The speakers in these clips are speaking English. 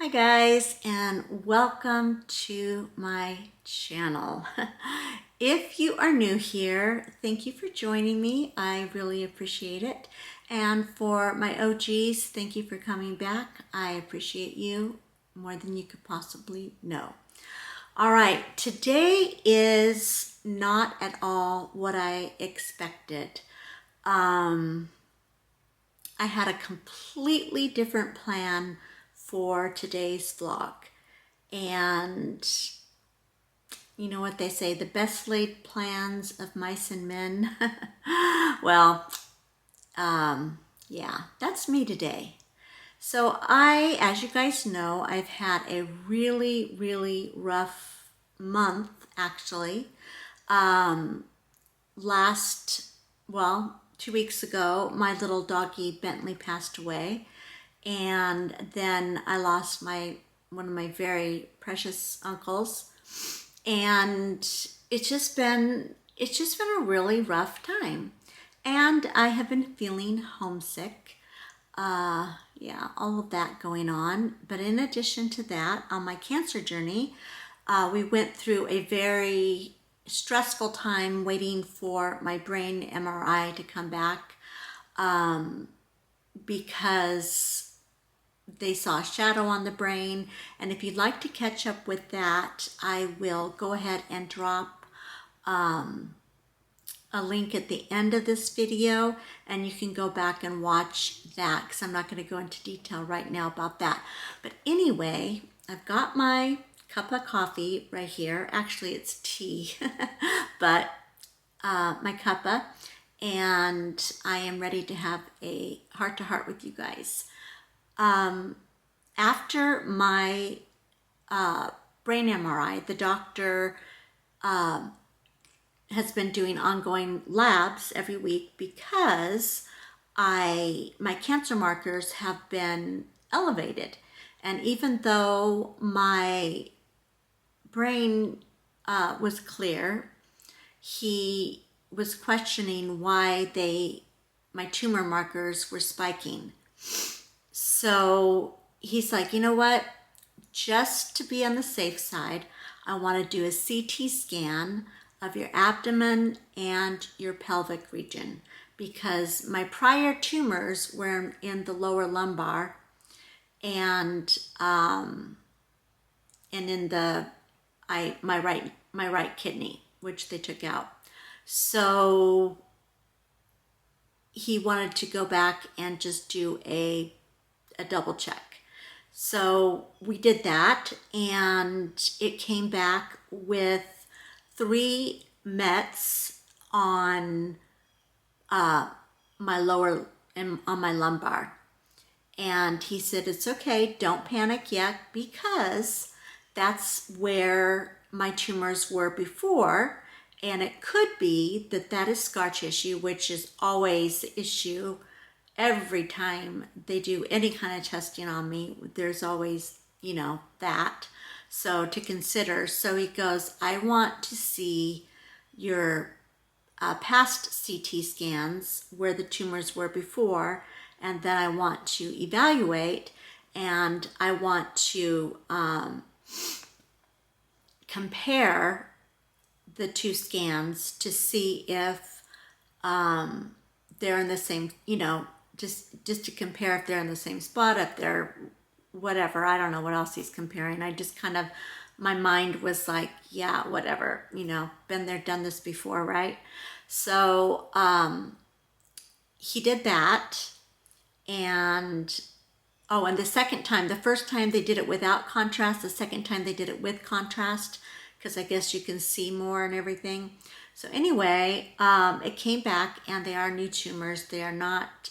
Hi guys, and welcome to my channel. If you are new here, thank you for joining me. I really appreciate it. And for my OGs, thank you for coming back. I appreciate you more than you could possibly know. All right, today is not at all what I expected. I had a completely different plan for today's vlog. And you know what they say, the best laid plans of mice and men. Well, yeah, that's me today. So as you guys know, I've had a really rough month actually. Well, 2 weeks ago, my little doggy Bentley passed away. And then I lost one of my very precious uncles. And it's just been a really rough time. And I have been feeling homesick. Yeah, all of that going on. But in addition to that, on my cancer journey, we went through a very stressful time waiting for my brain MRI to come back because they saw a shadow on the brain. And if you'd like to catch up with that, I will go ahead and drop a link at the end of this video, and you can go back and watch that because I'm not going to go into detail right now about that. But anyway, I've got my cup of coffee right here. Actually, it's tea, but my cuppa, and I am ready to have a heart-to-heart with you guys. After my brain MRI, the doctor has been doing ongoing labs every week because my cancer markers have been elevated. And even though my brain was clear, he was questioning why my tumor markers were spiking. So he's like, you know what, just to be on the safe side, I want to do a CT scan of your abdomen and your pelvic region because my prior tumors were in the lower lumbar and in my right kidney, which they took out. So he wanted to go back and just do a double check. So we did that, and it came back with 3 Mets on my lower and on my lumbar. And he said, it's okay, don't panic yet, because that's where my tumors were before. And it could be that is scar tissue, which is always the issue. Every time they do any kind of testing on me, there's always, that. So to consider. So he goes, I want to see your past CT scans where the tumors were before, and then I want to evaluate, and I want to compare the 2 scans to see if they're in the same, just to compare if they're in the same spot, if they're whatever. I don't know what else he's comparing. I just kind of, my mind was like, yeah, whatever, been there, done this before, right? So he did that. And and the second time, the first time they did it without contrast, the second time they did it with contrast, because I guess you can see more and everything. So anyway, it came back, and they are new tumors. They are not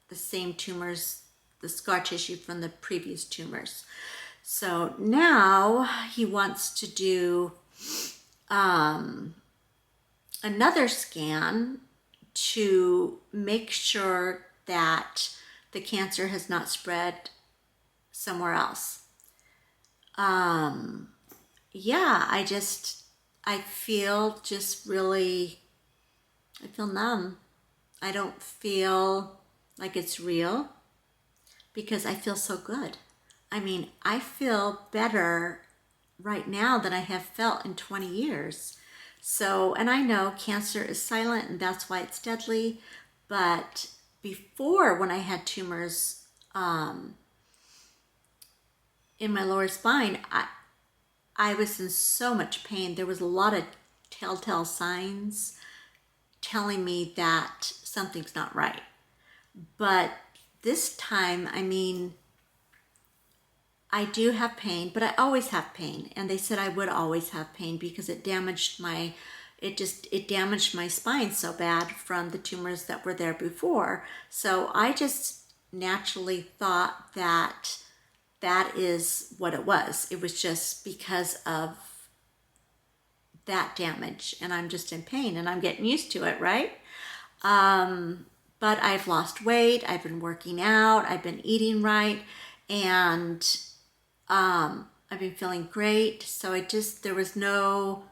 the same tumors, the scar tissue from the previous tumors. So now he wants to do another scan to make sure that the cancer has not spread somewhere else. Yeah, I feel numb. I don't feel like it's real because I feel so good. I mean, I feel better right now than I have felt in 20 years. So, and I know cancer is silent and that's why it's deadly. But before, when I had tumors in my lower spine, I was in so much pain. There was a lot of telltale signs telling me that something's not right. But this time, I mean, I do have pain, but I always have pain. And they said I would always have pain because it damaged it damaged my spine so bad from the tumors that were there before. So I just naturally thought that that is what it was. It was just because of that damage, and I'm just in pain and I'm getting used to it, right? But I've lost weight, I've been working out, I've been eating right, and I've been feeling great. So there was no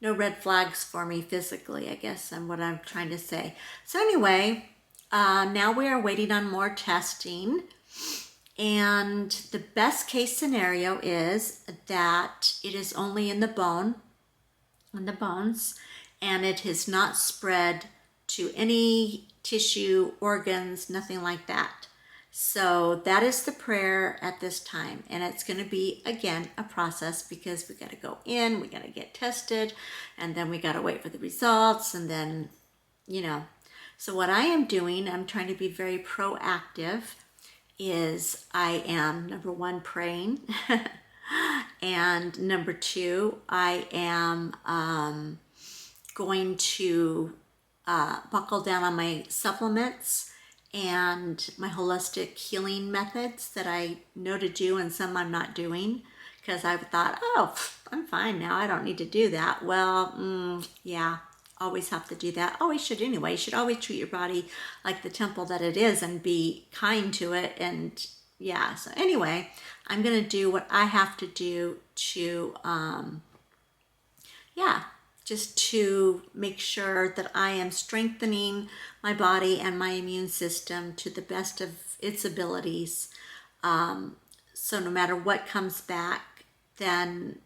red flags for me physically, I guess, and what I'm trying to say. So anyway, now we are waiting on more testing. And the best case scenario is that it is only in the bones, and it has not spread to any tissue, organs, nothing like that. So that is the prayer at this time. And it's going to be, again, a process because we got to go in, we got to get tested, and then we got to wait for the results, and then, So what I am doing, I'm trying to be very proactive, is I am, number one, praying. And number two, I am going to buckle down on my supplements and my holistic healing methods that I know to do and some I'm not doing because I thought, oh, I'm fine now. I don't need to do that. Well, yeah, always have to do that. Always should anyway. You should always treat your body like the temple that it is and be kind to it. And yeah, so anyway, I'm going to do what I have to do to, just to make sure that I am strengthening my body and my immune system to the best of its abilities. So no matter what comes back, then,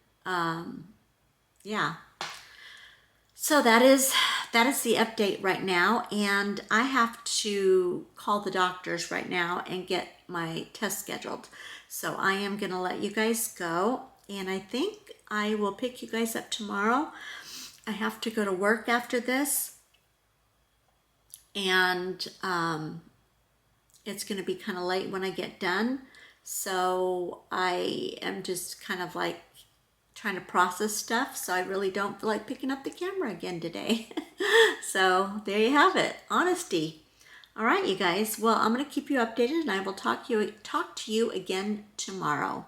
So that is the update right now, and I have to call the doctors right now and get my test scheduled. So I am going to let you guys go, and I think I will pick you guys up tomorrow. I have to go to work after this, and it's going to be kind of late when I get done. So I am just kind of like trying to process stuff, so I really don't feel like picking up the camera again today. So there you have it, honesty. All right, you guys. Well, I'm going to keep you updated, and I will talk to you again tomorrow.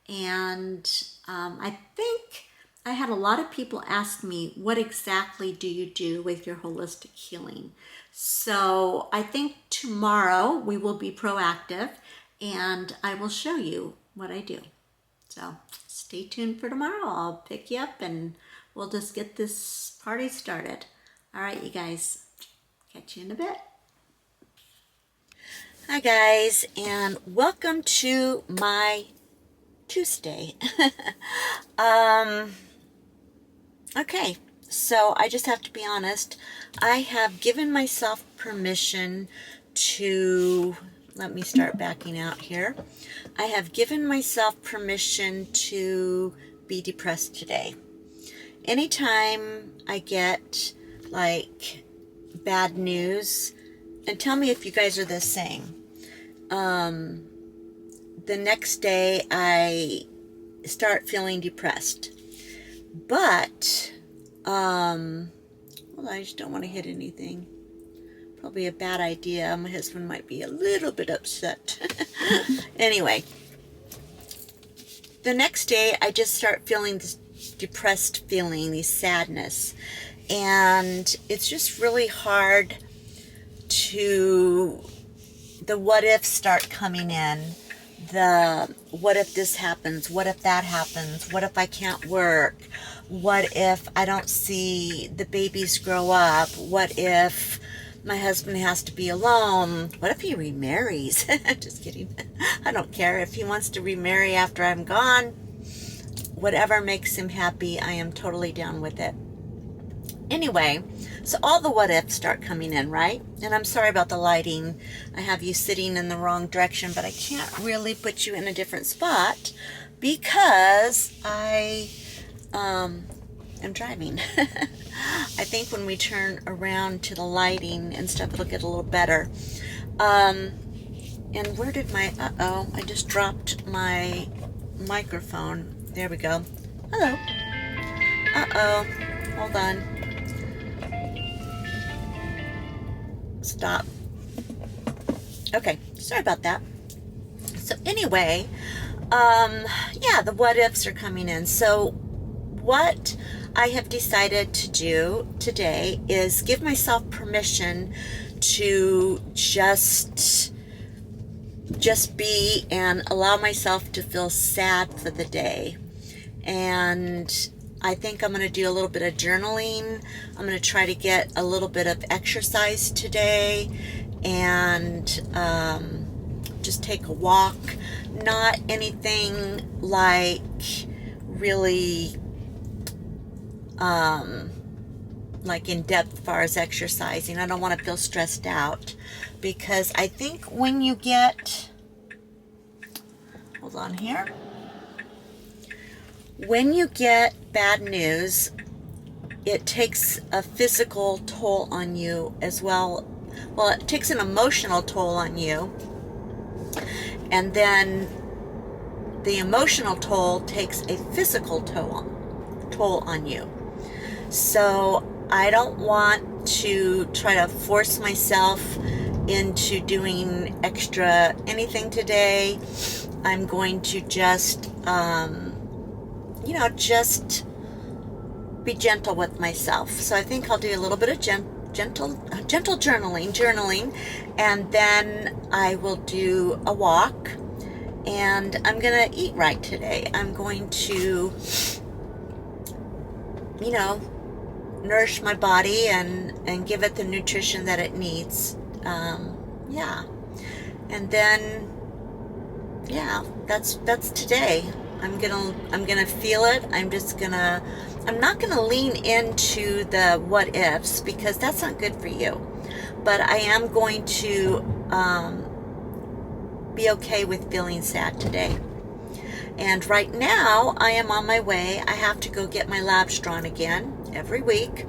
And I think I had a lot of people ask me, what exactly do you do with your holistic healing? So I think tomorrow we will be proactive, and I will show you what I do. So stay tuned for tomorrow. I'll pick you up and we'll just get this party started. All right, you guys. Catch you in a bit. Hi, guys, and welcome to my Tuesday. Okay, so I just have to be honest. I have given myself permission to... Let me start backing out here. I have given myself permission to be depressed today. Anytime I get like bad news, and tell me if you guys are the same. The next day I start feeling depressed. But, well, I just don't want to hit anything. Probably a bad idea. My husband might be a little bit upset. Anyway, the next day I just start feeling this depressed feeling, this sadness, and it's just really hard to, the what ifs start coming in. The what if this happens, what if that happens, what if I can't work, what if I don't see the babies grow up, what if my husband has to be alone. What if he remarries? Just kidding. I don't care if he wants to remarry after I'm gone. Whatever makes him happy, I am totally down with it. Anyway, so all the what ifs start coming in, right? And I'm sorry about the lighting. I have you sitting in the wrong direction, but I can't really put you in a different spot because I am driving. I think when we turn around to the lighting and stuff, it'll get a little better. And where did my, I just dropped my microphone. There we go. Hello. Hold on. Stop. Okay, sorry about that. So anyway, yeah, the what ifs are coming in. So what I have decided to do today is give myself permission to just be and allow myself to feel sad for the day. And I think I'm going to do a little bit of journaling. I'm going to try to get a little bit of exercise today and just take a walk. Not anything like really like in depth as far as exercising. I don't want to feel stressed out because I think when you get, hold on here. When you get bad news, it takes a physical toll on you as well. Well, it takes an emotional toll on you. And then the emotional toll takes a physical toll on you. So I don't want to try to force myself into doing extra anything today. I'm going to just just be gentle with myself. So I think I'll do a little bit of gentle journaling, and then I will do a walk, and I'm going to eat right today. I'm going to, nourish my body and give it the nutrition that it needs. Yeah. And then, yeah, that's today. I'm gonna feel it. I'm not gonna lean into the what ifs because that's not good for you. But I am going to be okay with feeling sad today. And right now I am on my way. I have to go get my labs drawn again every week.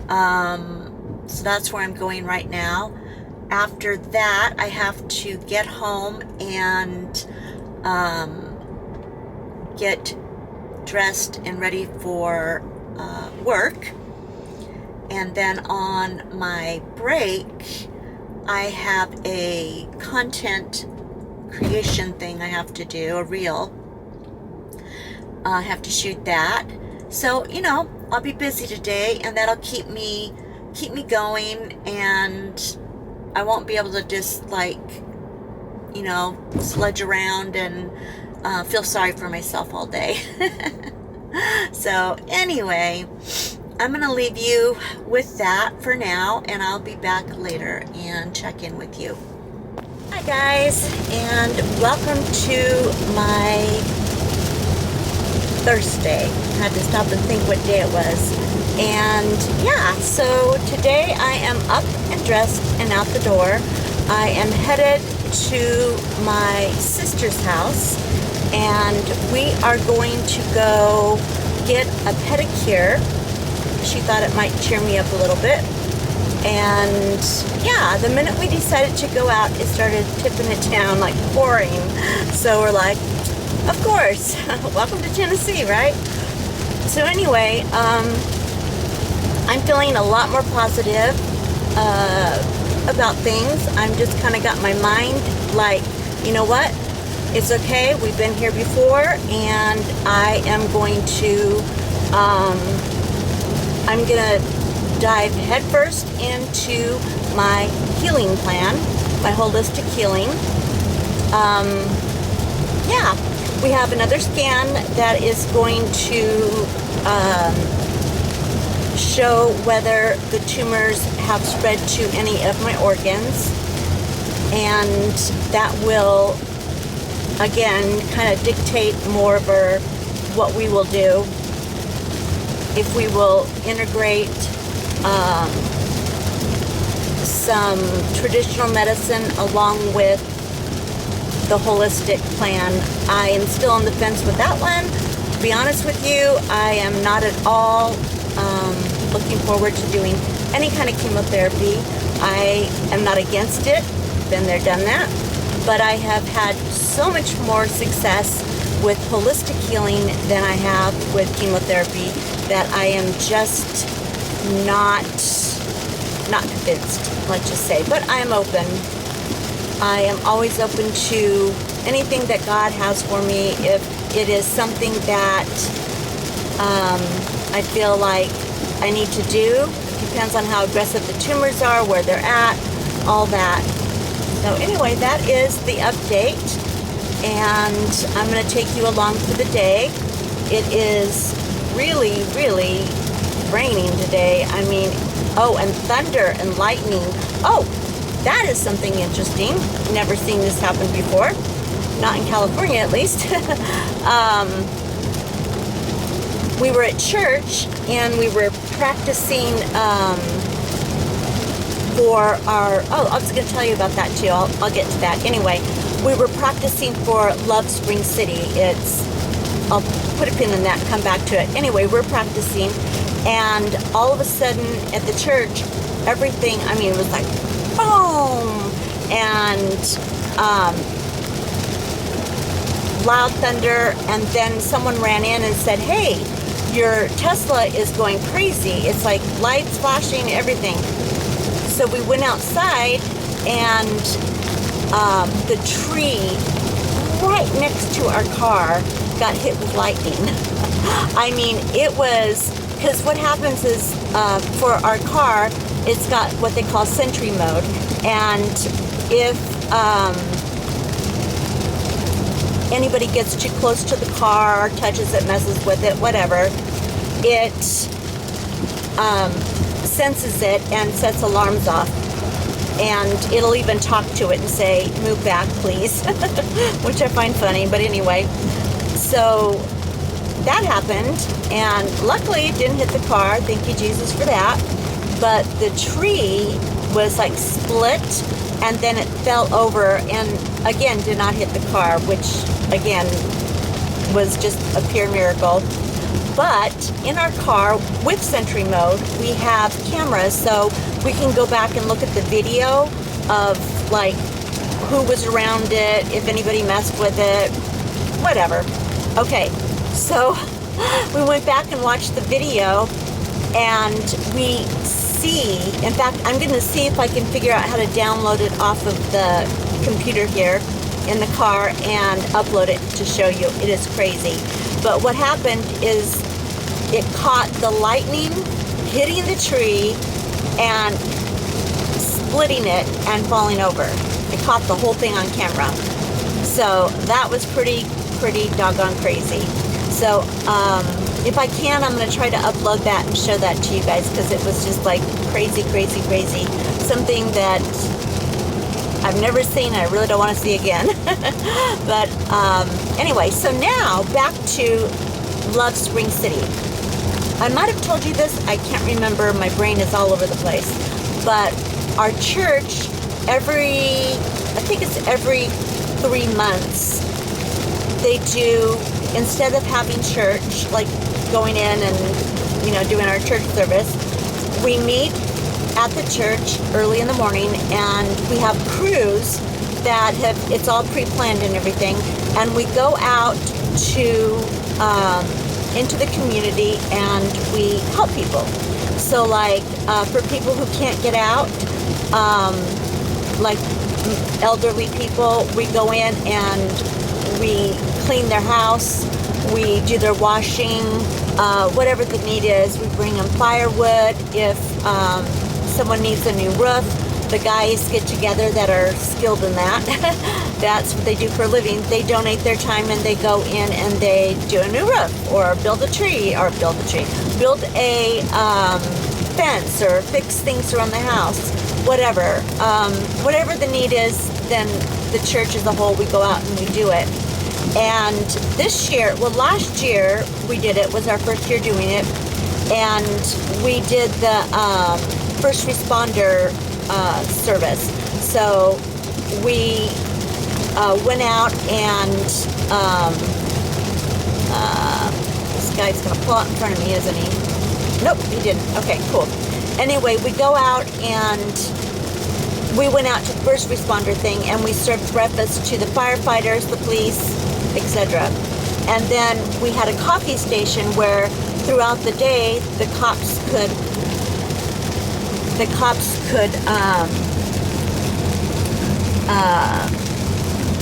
So that's where I'm going right now. After that, I have to get home and get dressed and ready for work. And then on my break, I have a content creation thing I have to do, a reel. I have to shoot that. So, I'll be busy today, and that'll keep me going, and I won't be able to just sludge around and feel sorry for myself all day. So anyway, I'm going to leave you with that for now, and I'll be back later and check in with you. Hi guys, and welcome to my Thursday. I had to stop and think what day it was. And yeah, so today I am up and dressed and out the door. I am headed to my sister's house, and we are going to go get a pedicure. She thought it might cheer me up a little bit. And yeah, the minute we decided to go out, it started tipping it down, like pouring. So we're like, of course, welcome to Tennessee, right? So anyway, I'm feeling a lot more positive about things. I'm just kind of got my mind like, you know what? It's okay. We've been here before, and I am going to, I'm going to dive headfirst into my healing plan, my holistic healing. Yeah, we have another scan that is going to show whether the tumors have spread to any of my organs, and that will, again, kind of dictate more of what we will do. If we will integrate some traditional medicine along with the holistic plan. I am still on the fence with that one. To be honest with you, I am not at all looking forward to doing any kind of chemotherapy. I am not against it. Been there, done that. But I have had so much more success with holistic healing than I have with chemotherapy that I am just not convinced, let's just say. But I am open. I am always open to anything that God has for me. If it is something that I feel like I need to do, it depends on how aggressive the tumors are, where they're at, all that. So anyway, that is the update, and I'm going to take you along for the day. It is really, really raining today. I mean, oh, and thunder and lightning. Oh, that is something interesting. Never seen this happen before. Not in California, at least. We were at church, and we were practicing for our... Oh, I was going to tell you about that, too. I'll get to that. Anyway, we were practicing for Love Spring City. I'll put a pin in that and come back to it. Anyway, we're practicing, and all of a sudden at the church, everything, I mean, it was like, boom, and loud thunder, and then someone ran in and said, hey, your Tesla is going crazy. It's like lights flashing, everything. So we went outside, and the tree right next to our car got hit with lightning. I mean, it was, because what happens is for our car, it's got what they call sentry mode, and if anybody gets too close to the car, touches it, messes with it, whatever, it senses it and sets alarms off. And it'll even talk to it and say, move back, please, which I find funny, but anyway. So that happened, and luckily it didn't hit the car. Thank you, Jesus, for that. But the tree was like split, and then it fell over, and again did not hit the car, which again was just a pure miracle. But in our car with Sentry Mode, we have cameras, so we can go back and look at the video of like who was around it, if anybody messed with it, whatever. Okay, so we went back and watched the video, and we see, in fact, I'm going to see if I can figure out how to download it off of the computer here in the car and upload it to show you. It is crazy. But what happened is it caught the lightning hitting the tree and splitting it and falling over. It caught the whole thing on camera. So that was pretty doggone crazy. So if I can, I'm going to try to upload that and show that to you guys, because it was just like crazy. Something that I've never seen, and I really don't want to see again. But anyway, so now back to Love Spring City. I might have told you this, I can't remember, my brain is all over the place. But our church, I think it's every 3 months, they do, instead of having church, like going in and, you know, doing our church service, we meet at the church early in the morning, and we have crews that have, it's all pre-planned and everything, and we go out to into the community and we help people. So like for people who can't get out, like elderly people, we go in and we clean their house, we do their washing, whatever the need is. We bring them firewood. If someone needs a new roof, the guys get together that are skilled in that. That's what they do for a living. They donate their time and they go in and they do a new roof, or build a fence or fix things around the house, whatever. Whatever the need is, then the church as a whole, we go out and we do it. And this year, well, last year we did it, was our first year doing it, and we did the first responder service. So we went out and this guy's gonna pull out in front of me, isn't he? Nope, he didn't. Okay, cool. Anyway, we go out and we went out to the first responder thing, and we served breakfast to the firefighters, the police, etc. And then we had a coffee station where throughout the day the cops could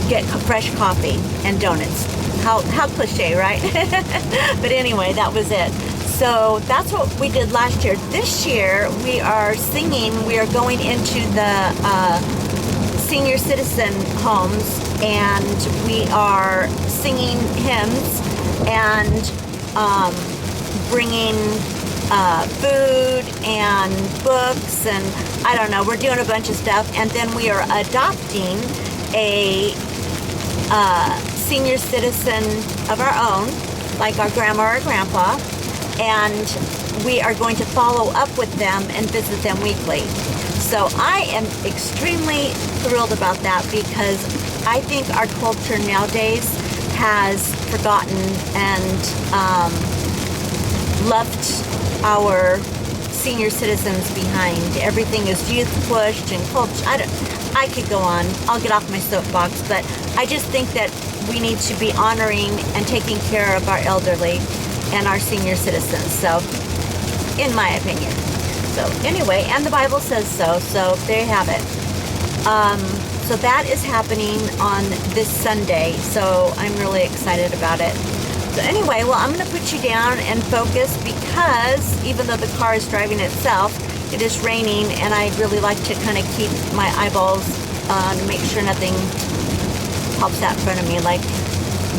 get fresh coffee and donuts. How cliche, right? But anyway, that was it. So that's what we did last year. This year we are singing. We are going into the senior citizen homes, and we are singing hymns and bringing food and books, and I don't know, we're doing a bunch of stuff. And then we are adopting a senior citizen of our own, like our grandma or grandpa, and we are going to follow up with them and visit them weekly. So I am extremely thrilled about that, because I think our culture nowadays has forgotten and left our senior citizens behind. Everything is youth pushed and culture. I could go on. I'll get off my soapbox, but I just think that we need to be honoring and taking care of our elderly and our senior citizens. So, in my opinion. So anyway, and the Bible says so. So there you have it. So that is happening on this Sunday. So I'm really excited about it. So anyway, well, I'm going to put you down and focus, because even though the car is driving itself, it is raining, and I really like to kind of keep my eyeballs on, make sure nothing pops out in front of me like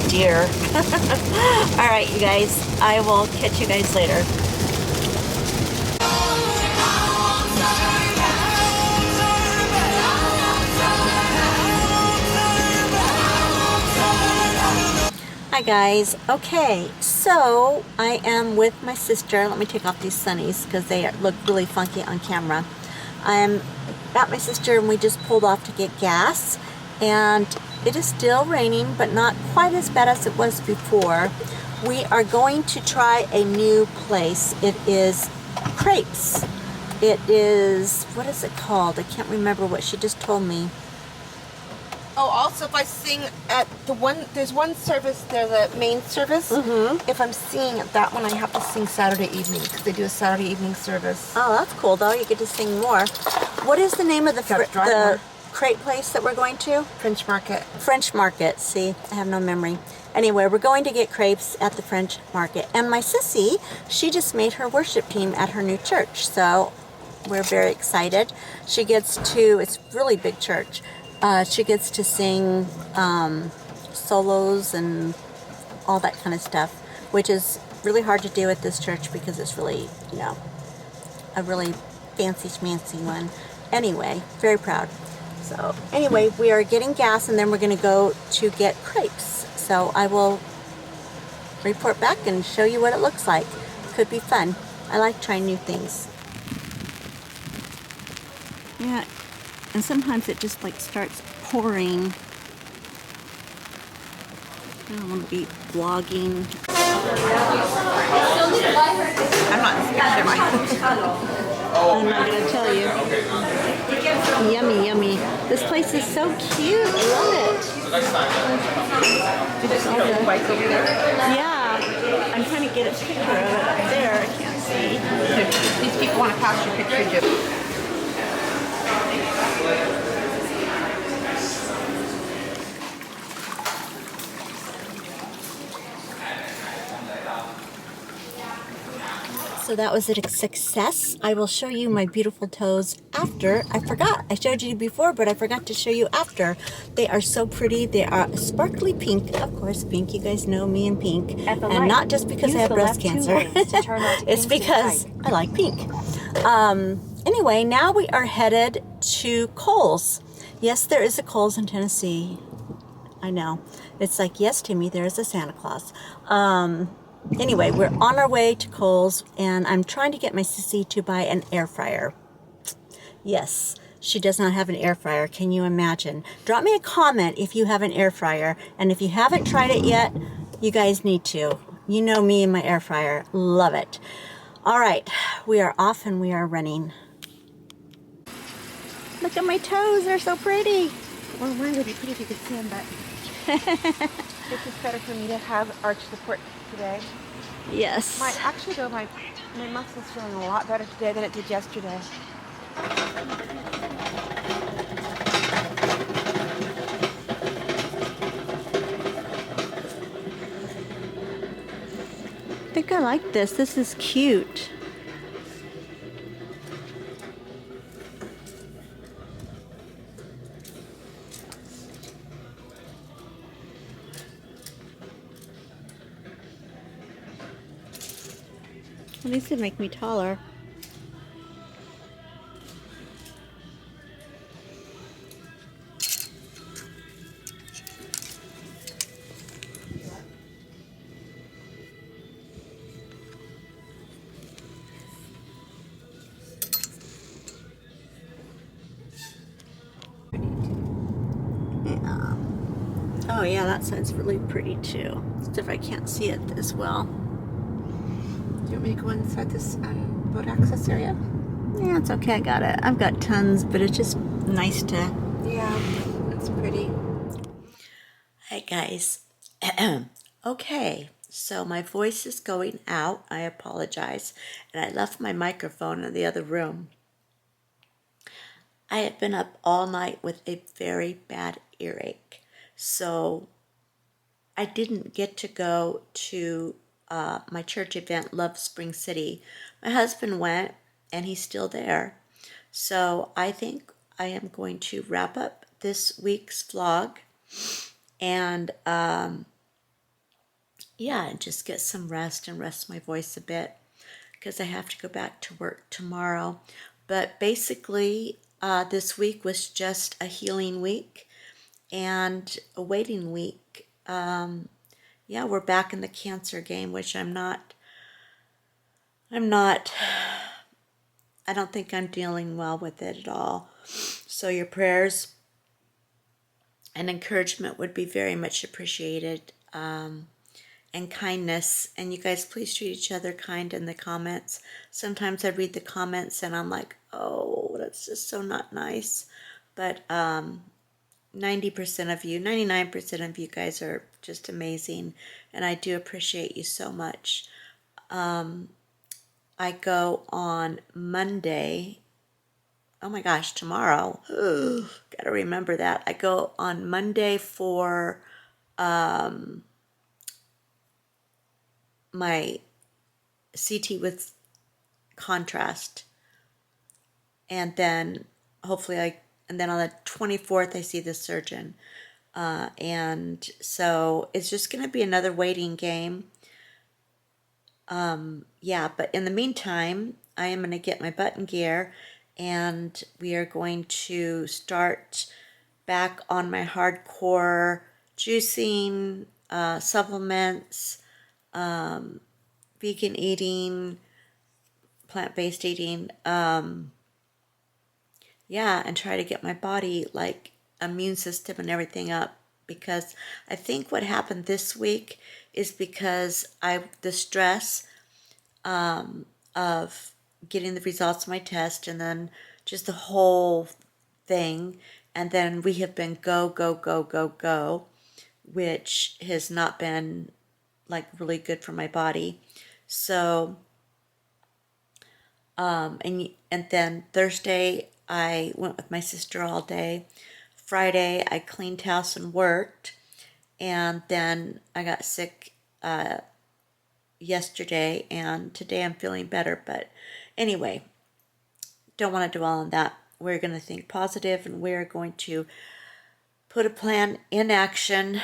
deer. All right, you guys, I will catch you guys later. Hi guys. Okay, so I am with my sister. Let me take off these sunnies because they look really funky on camera. I'm at my sister, and we just pulled off to get gas, and it is still raining, but not quite as bad as it was before. We are going to try a new place. It is crepes. It is, what is it called? I can't remember what she just told me. Oh, also, if I sing at the one, there's one service, there's a main service. Mm-hmm. If I'm singing at that one, I have to sing Saturday evening, because they do a Saturday evening service. Oh, that's cool, though. You get to sing more. What is the name of the crepe place that we're going to? French Market. French Market. See, I have no memory. Anyway, we're going to get crepes at the French Market. And my sissy, she just made her worship team at her new church. So we're very excited. She gets to, it's a really big church. She gets to sing solos and all that kind of stuff, which is really hard to do at this church because it's really, you know, a really fancy schmancy one. Anyway, very proud. So anyway, we are getting gas, and then we're going to go to get crepes. So I will report back and show you what it looks like. Could be fun. I like trying new things. Yeah. And sometimes it just like starts pouring. I don't want to be vlogging. I'm not scared, am I? I'm not going to tell you. Yummy, yummy. This place is so cute. I love it. Did you see the bike over there? Yeah. I'm trying to get a picture of it up there. I can't see. These people want to pass your picture, Jim. So that was a success. I will show you my beautiful toes after. I forgot. I showed you before, but I forgot to show you after. They are so pretty. They are sparkly pink. Of course, pink. You guys know me and pink. And not just because I have breast cancer. It's because I like pink. Anyway, now we are headed to Kohl's. Yes, there is a Kohl's in Tennessee. I know. It's like, yes, Timmy, there is a Santa Claus. Anyway, we're on our way to Kohl's, and I'm trying to get my sissy to buy an air fryer. Yes, she does not have an air fryer. Can you imagine? Drop me a comment if you have an air fryer, and if you haven't tried it yet, you guys need to. You know me and my air fryer. Love it. All right, we are off and we are running. Look at my toes. They're so pretty. Well, mine would be pretty if you could see them, but it's just better for me to have arch support today. Yes. Actually, though, my muscle's feeling a lot better today than it did yesterday. I think I like this. This is cute. At least it make me taller. Yeah. Oh yeah, that side's really pretty too. Except if I can't see it as well. Do you want me to go inside this boat access area? Yeah, it's okay. I got it. I've got tons, but it's just nice to. Yeah, it's pretty. Hi guys. Okay, so my voice is going out. I apologize. And I left my microphone in the other room. I had been up all night with a very bad earache. So I didn't get to go to my church event, Love Spring City. My husband went, and he's still there. So I think I am going to wrap up this week's vlog and yeah, and just get some rest and rest my voice a bit because I have to go back to work tomorrow. But basically, this week was just a healing week and a waiting week. Yeah, we're back in the cancer game, which I'm not, I don't think I'm dealing well with it at all. So your prayers and encouragement would be very much appreciated. And kindness. And you guys please treat each other kind in the comments. Sometimes I read the comments and I'm like, oh, that's just so not nice. But 90% of you, 99% of you guys are just amazing. And I do appreciate you so much. I go on Monday. Oh my gosh, tomorrow. Gotta remember that. I go on Monday for my CT with contrast. And then hopefully and then on the 24th, I see the surgeon. And so it's just going to be another waiting game. Yeah, but in the meantime, I am going to get my butt in gear and we are going to start back on my hardcore juicing, supplements, vegan eating, plant-based eating, yeah, and try to get my body, like, immune system and everything up, because I think what happened this week is because the stress of getting the results of my test and then just the whole thing, and then we have been go, go, go, go, go, which has not been like really good for my body. So and then Thursday I went with my sister all day. Friday I cleaned house and worked, and then I got sick yesterday, and today I'm feeling better. But anyway, don't want to dwell on that. We're going to think positive, and we're going to put a plan in action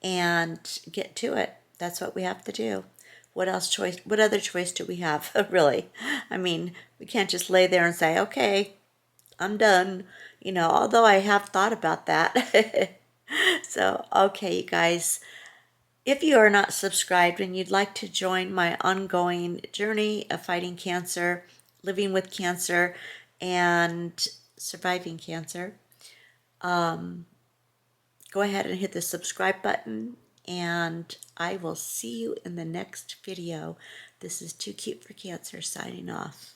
and get to it. That's what we have to do. What other choice do we have? Really? I mean, we can't just lay there and say, okay, I'm done. Although I have thought about that. So, okay, you guys, if you are not subscribed and you'd like to join my ongoing journey of fighting cancer, living with cancer, and surviving cancer, go ahead and hit the subscribe button, and I will see you in the next video. This is Too Cute for Cancer signing off.